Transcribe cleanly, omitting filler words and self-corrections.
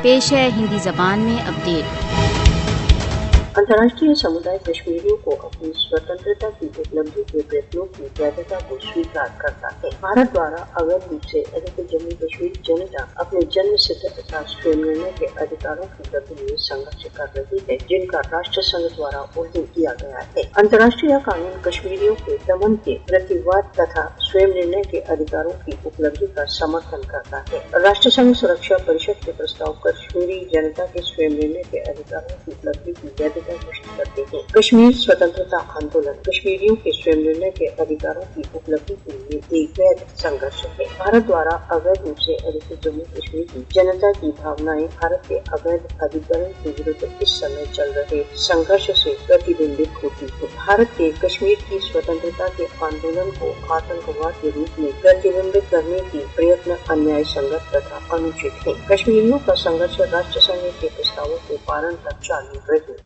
پیش ہے ہندی زبان میں اپڈیٹ۔ अंतर्राष्ट्रीय समुदाय कश्मीरियों को अपनी स्वतंत्रता की उपलब्धि के प्रयत्नों की वैधता को स्वीकार करता है। भारत द्वारा अवैध रूप से अधिकृत जम्मू कश्मीर जनता अपने जन्म सिद्ध तथा स्वयं निर्णय के अधिकारों की प्राप्ति में संघर्ष कर रही है, जिनका राष्ट्र संघ द्वारा उल्लेख किया गया है। अंतर्राष्ट्रीय कानून कश्मीरियों के दमन के प्रतिवाद तथा स्वयं निर्णय के अधिकारों की उपलब्धि का समर्थन करता है। राष्ट्र संघ सुरक्षा परिषद के प्रस्ताव कश्मीरी जनता के स्वयं निर्णय के अधिकारों की उपलब्धि की वैधता करते हैं। कश्मीर स्वतंत्रता आंदोलन कश्मीरियों के स्वयं निर्णय के अधिकारों की उपलब्धि के लिए एक वैध संघर्ष है। भारत द्वारा अवैध रूप से अधिकृत जम्मू कश्मीर की जनता की भावनाएं भारत के अवैध अधिकरण के विरुद्ध इस समय चल रहे संघर्ष से प्रतिबिंबित होती है। भारत के कश्मीर की स्वतंत्रता के आंदोलन को आतंकवाद के रूप में प्रतिबिंबित करने की प्रयत्न अन्याय संगत तथा अनुचित है। कश्मीरियों का संघर्ष राष्ट्र संघ के प्रस्तावों के पालन तक चालू रहे।